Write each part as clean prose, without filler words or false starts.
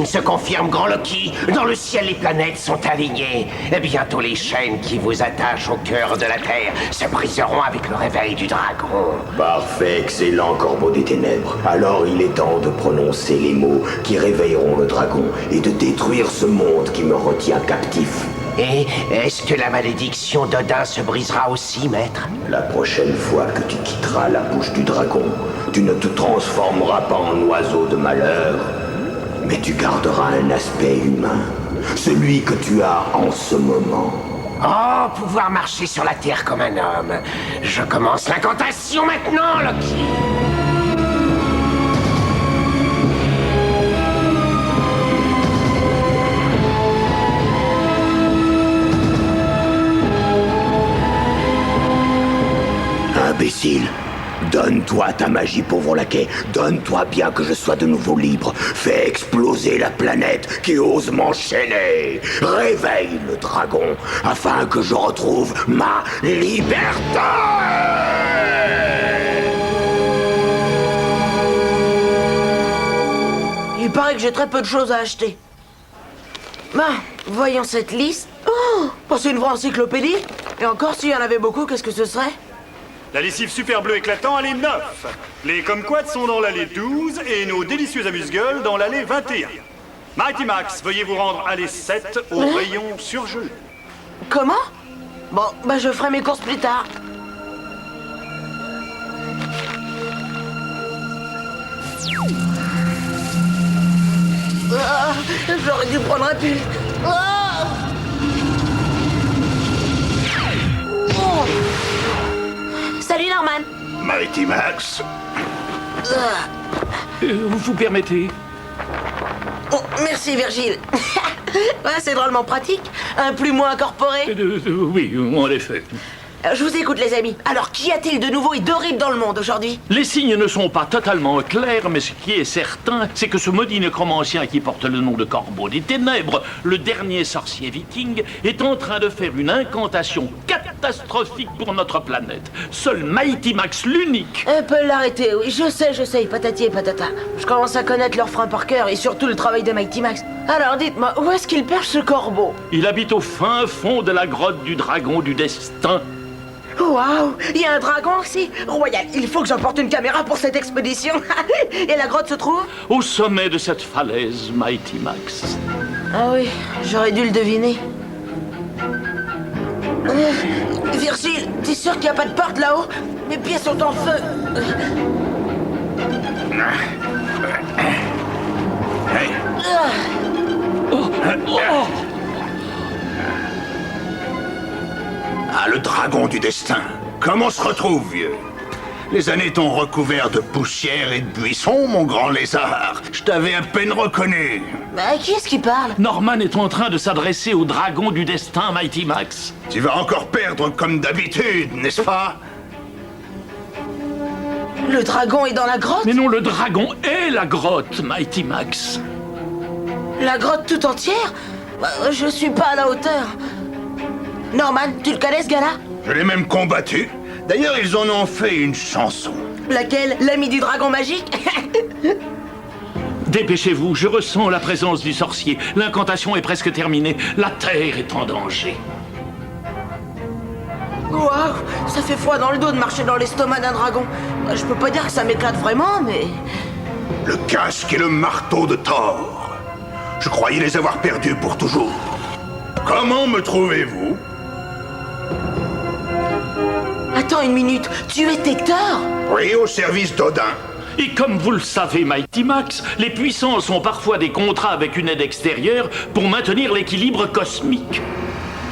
se confirme, grand Loki. Dans le ciel, les planètes sont alignées. Et bientôt, les chaînes qui vous attachent au cœur de la Terre se briseront avec le réveil du dragon. Parfait, excellent, Corbeau des Ténèbres. Alors il est temps de prononcer les mots qui réveilleront le dragon et de détruire ce monde qui me retient captif. Et est-ce que la malédiction d'Odin se brisera aussi, maître? La prochaine fois que tu quitteras la bouche du dragon, tu ne te transformeras pas en oiseau de malheur, mais tu garderas un aspect humain, celui que tu as en ce moment. Oh, pouvoir marcher sur la Terre comme un homme. Je commence l'incantation maintenant, Loki. Imbécile, donne-toi ta magie, pauvre laquais. Donne-toi bien que je sois de nouveau libre. Fais exploser la planète qui ose m'enchaîner. Réveille le dragon afin que je retrouve ma liberté. Il paraît que j'ai très peu de choses à acheter. Voyons cette liste. Oh, c'est une vraie encyclopédie. Et encore, s'il y en avait beaucoup, qu'est-ce que ce serait? La lessive super bleue éclatant, allée 9. Les kumquats sont dans l'allée 12 et nos délicieux amuse-gueules dans l'allée 21. Mighty Max, veuillez vous rendre allée 7 au rayon surgelé. Comment? Bon, je ferai mes courses plus tard. J'aurais dû prendre un pull. Salut Norman. Mighty Max. Vous permettez? Oh, merci Virgile. Ouais, c'est drôlement pratique. Un plumeau incorporé. Oui, en effet. Je vous écoute les amis. Alors qu'y a-t-il de nouveau et d'horrible dans le monde aujourd'hui? Les signes ne sont pas totalement clairs, mais ce qui est certain, c'est que ce maudit nécromancien qui porte le nom de Corbeau des Ténèbres, le dernier sorcier viking, est en train de faire une incantation catastrophique pour notre planète. Seul Mighty Max, l'unique. Elle peut l'arrêter, oui, je sais, patati et patata. Je commence à connaître leur frein par cœur et surtout le travail de Mighty Max. Alors dites-moi, où est-ce qu'il perche ce corbeau? Il habite au fin fond de la grotte du dragon du destin. Waouh, il y a un dragon aussi. Royal, il faut que j'emporte une caméra pour cette expédition. Et la grotte se trouve? Au sommet de cette falaise, Mighty Max. Ah oui, j'aurais dû le deviner. Virgile, t'es sûr qu'il n'y a pas de porte là-haut? Mes pieds sont en feu. Hey. Ah, le dragon du destin. Comment on se retrouve, vieux? Les années t'ont recouvert de poussière et de buissons, mon grand lézard. Je t'avais à peine reconnu. Qui est-ce qui parle? Norman est en train de s'adresser au dragon du destin, Mighty Max. Tu vas encore perdre comme d'habitude, n'est-ce pas? Le dragon est dans la grotte? Mais non, le dragon est la grotte, Mighty Max. La grotte tout entière? Je suis pas à la hauteur. Norman, tu le connais ce gars-là? Je l'ai même combattu. D'ailleurs, ils en ont fait une chanson. Laquelle? L'ami du dragon magique? Dépêchez-vous, je ressens la présence du sorcier. L'incantation est presque terminée. La Terre est en danger. Waouh, ça fait froid dans le dos de marcher dans l'estomac d'un dragon. Je peux pas dire que ça m'éclate vraiment, mais... Le casque et le marteau de Thor. Je croyais les avoir perdus pour toujours. Comment me trouvez-vous? Attends une minute, tu es Thor? Oui, au service d'Odin. Et comme vous le savez, Mighty Max, les puissances ont parfois des contrats avec une aide extérieure pour maintenir l'équilibre cosmique.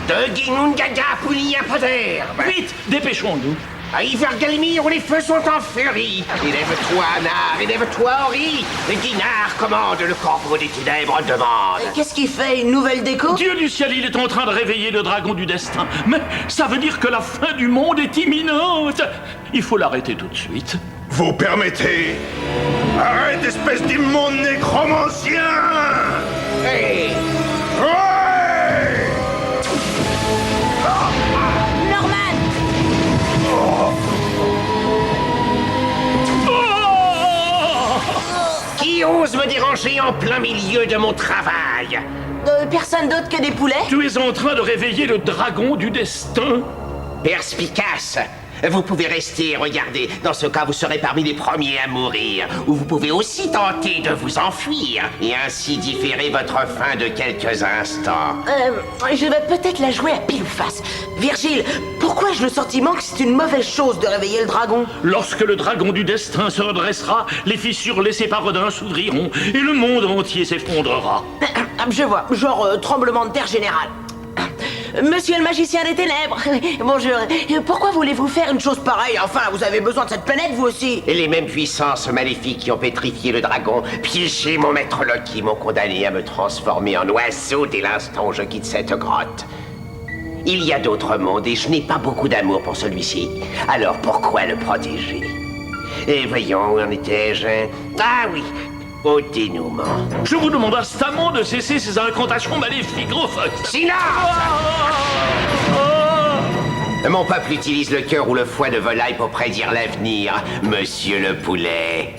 Teginungaga Pulia Poder. Vite, dépêchons-nous. À Ivergelmir où les feux sont en furie. Élève-toi, Nar, élève-toi, Ori. Guinard commande, le corbeau des ténèbres demande. Qu'est-ce qu'il fait? Une nouvelle déco? Dieu du ciel, il est en train de réveiller le dragon du destin. Mais ça veut dire que la fin du monde est imminente. Il faut l'arrêter tout de suite. Vous permettez? Arrête, espèce d'immonde nécromancien! Hey. Ouais! Norman! Qui ose oses me déranger en plein milieu de mon travail? Personne d'autre que des poulets? Tu es en train de réveiller le dragon du destin. Perspicace. Vous pouvez rester et regarder. Dans ce cas, vous serez parmi les premiers à mourir. Ou vous pouvez aussi tenter de vous enfuir et ainsi différer votre fin de quelques instants. Je vais peut-être la jouer à pile ou face. Virgile, pourquoi ai-je le sentiment que c'est une mauvaise chose de réveiller le dragon? Lorsque le dragon du destin se redressera, les fissures laissées par Odin s'ouvriront et le monde entier s'effondrera. Je vois, genre tremblement de terre général. Monsieur le magicien des ténèbres, bonjour. Pourquoi voulez-vous faire une chose pareille? Enfin, vous avez besoin de cette planète, vous aussi. Et les mêmes puissances maléfiques qui ont pétrifié le dragon, piégé mon maître Loki, m'ont condamné à me transformer en oiseau dès l'instant où je quitte cette grotte. Il y a d'autres mondes et je n'ai pas beaucoup d'amour pour celui-ci. Alors pourquoi le protéger? Et voyons, où en étais-je? Ah oui, au dénouement. Je vous demande instamment de cesser ces incantations maléfiques, gros fuck. Silence! Mon peuple utilise le cœur ou le foie de volaille pour prédire l'avenir, monsieur le poulet.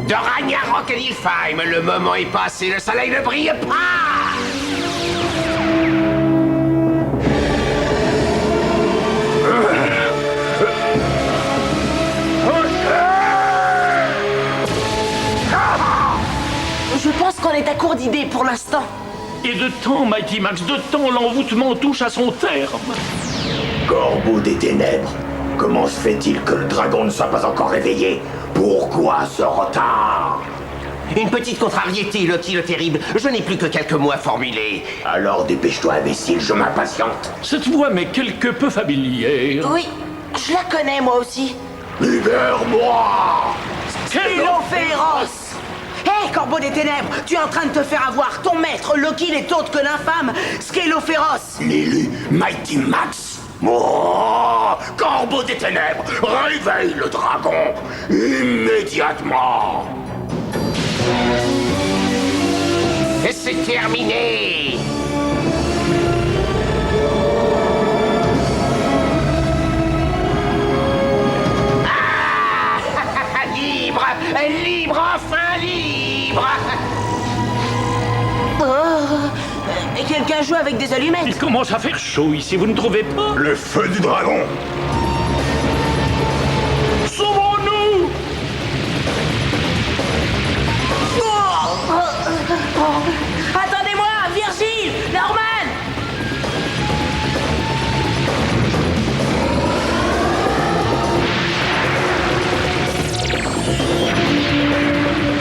De Ragnarok et Nilfheim, le moment est passé, le soleil ne brille pas! Je pense qu'on est à court d'idées pour l'instant. Et de temps, Mighty Max, de temps, l'envoûtement touche à son terme. Corbeau des ténèbres, comment se fait-il que le dragon ne soit pas encore réveillé? Pourquoi ce retard? Une petite contrariété, Loki le terrible. Je n'ai plus que quelques mots à formuler. Alors dépêche-toi, imbécile, je m'impatiente. Cette voix m'est quelque peu familière. Oui, je la connais moi aussi. Libère-moi! Skeloferos! Hé, Corbeau des ténèbres, tu es en train de te faire avoir. Ton maître, Loki, n'est autre que l'infâme Skeloferos. L'élu Mighty Max. Oh, Corbeau des ténèbres, réveille le dragon immédiatement. Et c'est terminé. Ah libre, libre, enfin libre. Et quelqu'un joue avec des allumettes. Il commence à faire chaud ici, vous ne trouvez pas? Le feu du dragon. Sauvons-nous! Attendez-moi, Virgile, Norman!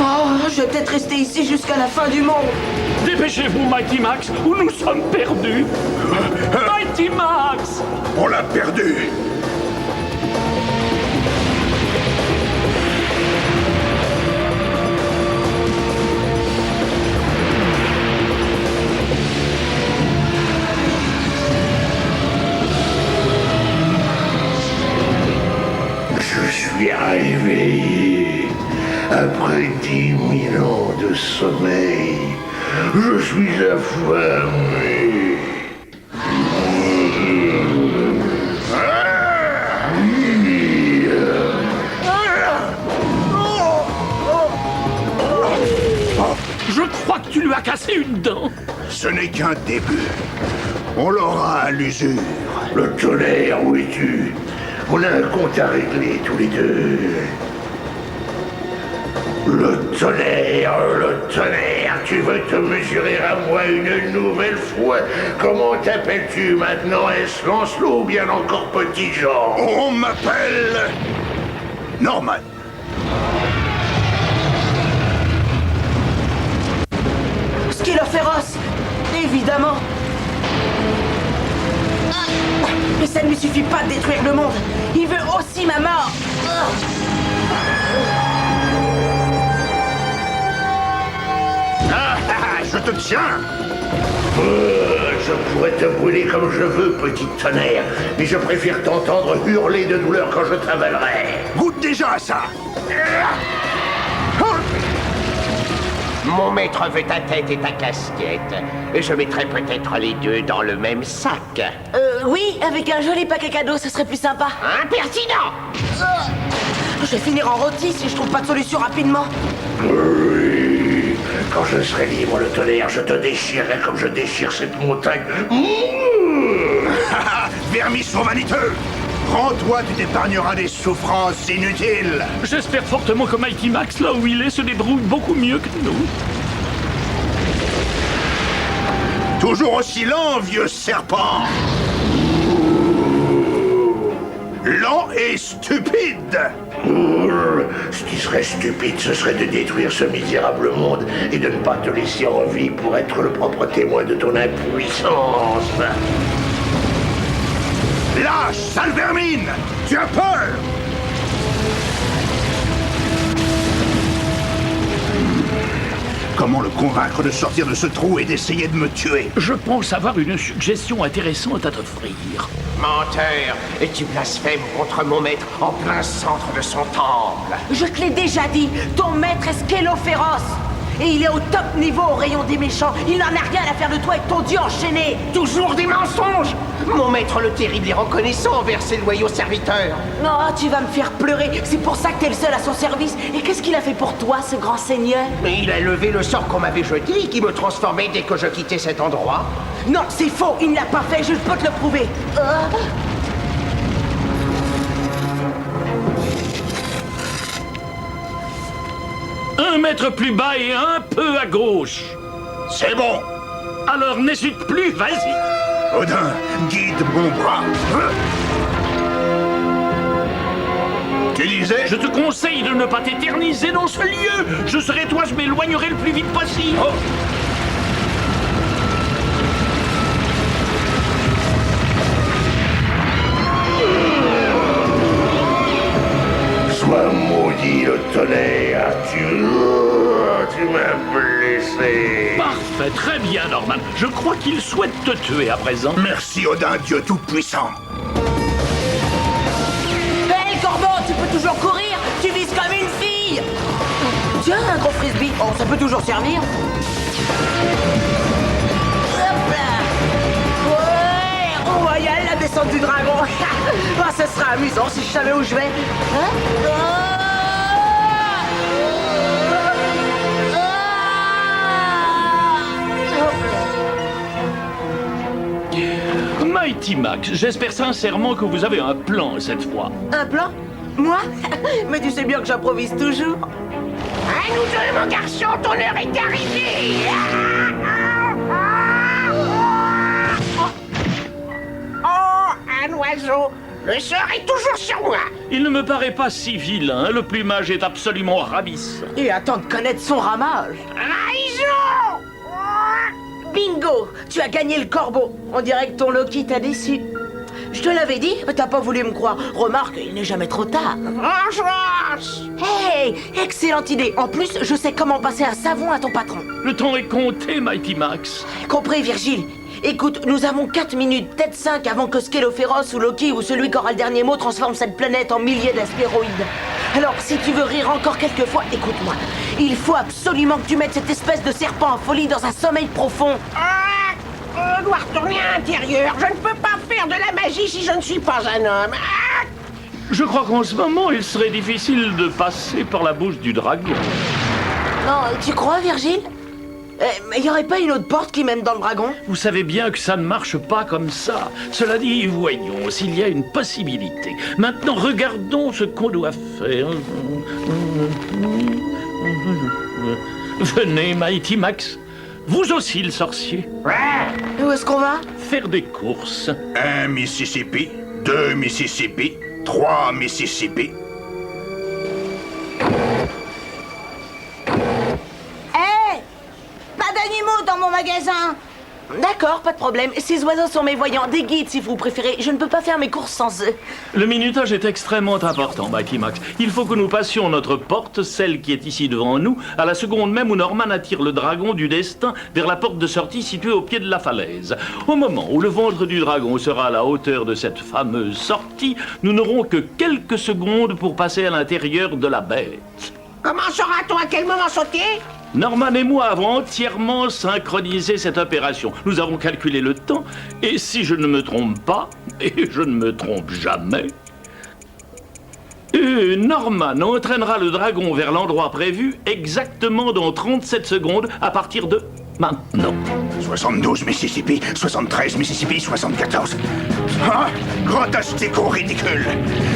Oh, je vais peut-être rester ici jusqu'à la fin du monde. Dépêchez-vous, Mighty Max, ou nous sommes perdus. Mighty Max! On l'a perdu. Je suis arrivé après 10 000 ans de sommeil. Je suis affamé. Je crois que tu lui as cassé une dent. Ce n'est qu'un début. On l'aura à l'usure. Le tonnerre, où es-tu? On a un compte à régler tous les deux. Le tonnerre, tu veux te mesurer à moi une nouvelle fois? Comment t'appelles-tu maintenant? Est-ce Lancelot ou bien encore Petit Jean? On m'appelle Norman. Skeloferos, évidemment. Mais ça ne lui suffit pas de détruire le monde. Il veut aussi ma mort. Je te tiens. Je pourrais te brûler comme je veux, petit tonnerre, mais je préfère t'entendre hurler de douleur quand je t'avalerai. Goûte déjà à ça. Mon maître veut ta tête et ta casquette. Je mettrai peut-être les deux dans le même sac. Oui, avec un joli paquet cadeau, ce serait plus sympa. Impertinent! Je vais finir en rôti si je trouve pas de solution rapidement. Oui. Quand je serai libre, le tonnerre, je te déchirerai comme je déchire cette montagne. Vermisseau vaniteux! Rends-toi, tu t'épargneras des souffrances inutiles! J'espère fortement que Mighty Max, là où il est, se débrouille beaucoup mieux que nous. Toujours aussi lent, vieux serpent! Lent et stupide! Ce qui serait stupide, ce serait de détruire ce misérable monde et de ne pas te laisser en vie pour être le propre témoin de ton impuissance. Lâche, sale vermine! Tu as peur! Comment le convaincre de sortir de ce trou et d'essayer de me tuer? Je pense avoir une suggestion intéressante à t'offrir. Menteur, et tu blasphèmes contre mon maître en plein centre de son temple. Je te l'ai déjà dit, ton maître est Scélophéros. Et il est au top niveau au rayon des méchants. Il n'en a rien à faire de toi et de ton dieu enchaîné. Toujours des mensonges. Mon maître le terrible est reconnaissant envers ses loyaux serviteurs. Non, tu vas me faire pleurer. C'est pour ça que t'es le seul à son service. Et qu'est-ce qu'il a fait pour toi, ce grand seigneur? Mais il a levé le sort qu'on m'avait jeté et qui me transformait dès que je quittais cet endroit. Non, c'est faux. Il ne l'a pas fait. Je peux te le prouver. Un mètre plus bas et un peu à gauche. C'est bon! Alors n'hésite plus, vas-y. Odin, guide mon bras. Tu disais? Je te conseille de ne pas t'éterniser dans ce lieu. Je serai toi, je m'éloignerai le plus vite possible. Oh. Sois maudit le tonnerre, tu m'as blessé. Parfait, très bien, Norman. Je crois qu'il souhaite te tuer à présent. Merci, Odin, Dieu tout-puissant. Hé, Corbeau, tu peux toujours courir. Tu vises comme une fille. Tiens, un gros frisbee. Oh, ça peut toujours servir. Hop là. Ouais, royal, la descente du dragon. Oh, ça sera amusant si je savais où je vais. Hein? Mighty Max, j'espère sincèrement que vous avez un plan cette fois. Un plan? Moi? Mais tu sais bien que j'improvise toujours. À nous deux, mon garçon, ton heure est arrivée. Oh, un oiseau. Le sort est toujours sur moi. Il ne me paraît pas si vilain. Le plumage est absolument ravissant. Et attends de connaître son ramage. Raison. Bingo! Tu as gagné le corbeau. On dirait que ton Loki t'a déçu. Je te l'avais dit, mais t'as pas voulu me croire. Remarque, il n'est jamais trop tard. Hey! Excellente idée. En plus, je sais comment passer un savon à ton patron. Le temps est compté, Mighty Max. Compris, Virgile. Écoute, nous avons 4 minutes, peut-être 5 avant que Scélophéros ou Loki ou celui qui aura le dernier mot transforme cette planète en milliers d'astéroïdes. Alors, si tu veux rire encore quelques fois, écoute-moi. Il faut absolument que tu mettes cette espèce de serpent en folie dans un sommeil profond. On doit retourner à l'intérieur. Je ne peux pas faire de la magie si je ne suis pas un homme. Je crois qu'en ce moment, il serait difficile de passer par la bouche du dragon. Non, tu crois, Virgile? Mais y aurait pas une autre porte qui mène dans le dragon? Vous savez bien que ça ne marche pas comme ça. Cela dit, voyons s'il y a une possibilité. Maintenant, regardons ce qu'on doit faire. Venez, Mighty Max. Vous aussi, le sorcier. Où est-ce qu'on va? Faire des courses. 1 Mississippi, 2 Mississippi, 3 Mississippi. Dans mon magasin. D'accord, pas de problème. Ces oiseaux sont mes voyants, des guides si vous préférez. Je ne peux pas faire mes courses sans eux. Le minutage est extrêmement important, Mighty Max. Il faut que nous passions notre porte, celle qui est ici devant nous, à la seconde même où Norman attire le dragon du destin vers la porte de sortie située au pied de la falaise. Au moment où le ventre du dragon sera à la hauteur de cette fameuse sortie, nous n'aurons que quelques secondes pour passer à l'intérieur de la bête. Comment saura-t-on à quel moment sauter? Norman et moi avons entièrement synchronisé cette opération. Nous avons calculé le temps, et si je ne me trompe pas, et je ne me trompe jamais, Norman entraînera le dragon vers l'endroit prévu exactement dans 37 secondes à partir de maintenant. 72 Mississippi, 73 Mississippi, 74. Ah, gros asticot ridicule.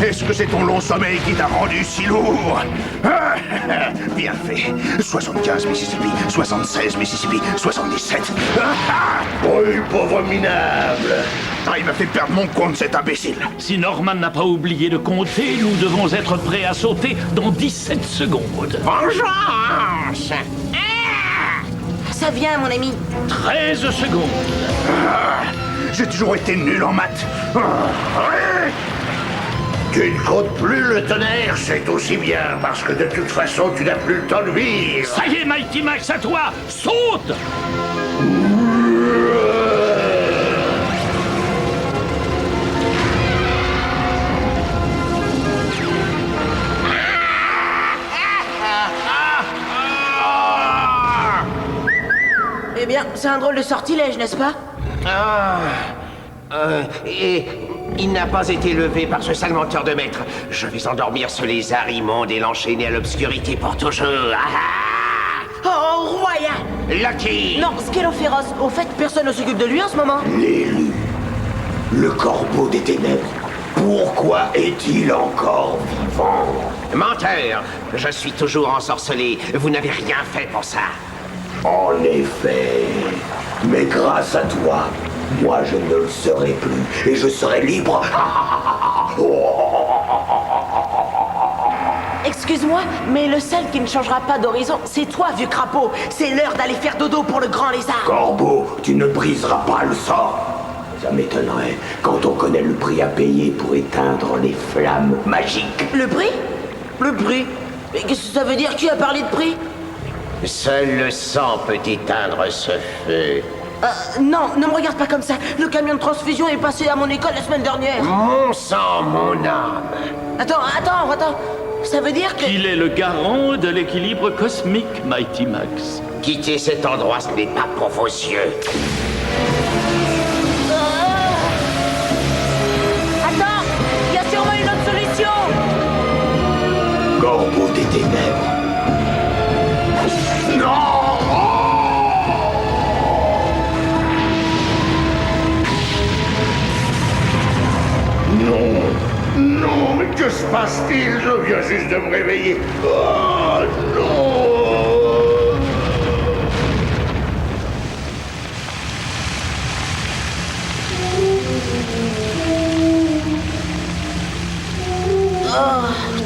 Est-ce que c'est ton long sommeil qui t'a rendu si lourd? Ah, bien fait. 75 Mississippi, 76 Mississippi, 77. Brûle, pauvre minable. Ah, il m'a fait perdre mon compte, cet imbécile. Si Norman n'a pas oublié de compter, nous devons être prêts à sauter dans 17 secondes. Vengeance! Ça vient, mon ami. 13 secondes. Ah, j'ai toujours été nul en maths. Ah, ouais. Tu ne comptes plus le tonnerre, c'est aussi bien, parce que de toute façon, tu n'as plus le temps de vivre. Ça y est, Mighty Max, à toi! Saute! Eh bien, c'est un drôle de sortilège, n'est-ce pas? Et il n'a pas été levé par ce sale menteur de maître. Je vais endormir ce lézard immonde et l'enchaîner à l'obscurité pour toujours. Oh, royal! Lucky! Non, Scélophéros, au fait, personne ne s'occupe de lui en ce moment. L'élu, le corbeau des ténèbres. Pourquoi est-il encore vivant? Menteur! Je suis toujours ensorcelé. Vous n'avez rien fait pour ça. En effet. Mais grâce à toi, moi je ne le serai plus et je serai libre. Excuse-moi, mais le seul qui ne changera pas d'horizon, c'est toi, vieux crapaud. C'est l'heure d'aller faire dodo pour le grand lézard. Corbeau, tu ne briseras pas le sort. Ça m'étonnerait quand on connaît le prix à payer pour éteindre les flammes magiques. Le prix? Le prix? Mais qu'est-ce que ça veut dire? Qui a parlé de prix? Seul le sang peut éteindre ce feu. Non, ne me regarde pas comme ça. Le camion de transfusion est passé à mon école la semaine dernière. Mon sang, mon âme. Attends. Ça veut dire que... Il est le garant de l'équilibre cosmique, Mighty Max. Quitter cet endroit, ce n'est pas pour vos yeux. Attends, il y a sûrement une autre solution. Corbeau des ténèbres. Non, mais que se passe-t-il? Je viens juste de me réveiller. Oh non!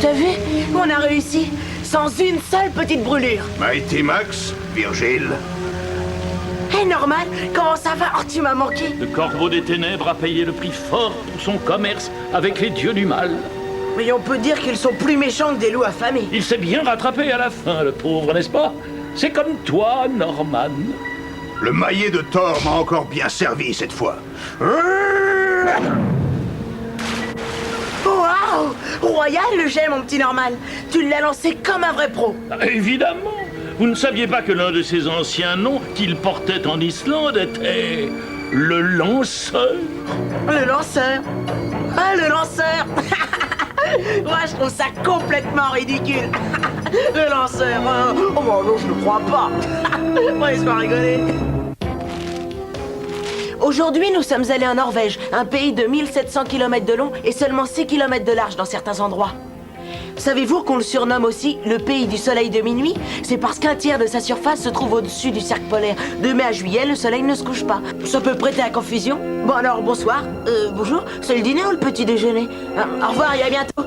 T'as vu? On a réussi. Sans une seule petite brûlure. Mighty Max, Virgile. Hé, Norman, comment ça va? Oh, tu m'as manqué. Le corbeau des ténèbres a payé le prix fort pour son commerce avec les dieux du mal. Mais on peut dire qu'ils sont plus méchants que des loups affamés. Il s'est bien rattrapé à la fin, le pauvre, n'est-ce pas? C'est comme toi, Norman. Le maillet de Thor m'a encore bien servi cette fois. Waouh! Royal, le jet, mon petit Norman. Tu l'as lancé comme un vrai pro. Évidemment. Vous ne saviez pas que l'un de ses anciens noms qu'il portait en Islande était le lanceur? Le lanceur. Ah, le lanceur. Moi, je trouve ça complètement ridicule. Le lanceur. Oh, bon, non, je ne crois pas. Bon, laisse-moi rigoler. Aujourd'hui, nous sommes allés en Norvège, un pays de 1700 km de long et seulement 6 km de large dans certains endroits. Savez-vous qu'on le surnomme aussi le pays du soleil de minuit? C'est parce qu'un tiers de sa surface se trouve au-dessus du cercle polaire. De mai à juillet, le soleil ne se couche pas. Ça peut prêter à confusion. Bon alors, bonsoir. Bonjour. C'est le dîner ou le petit déjeuner? Au revoir et à bientôt.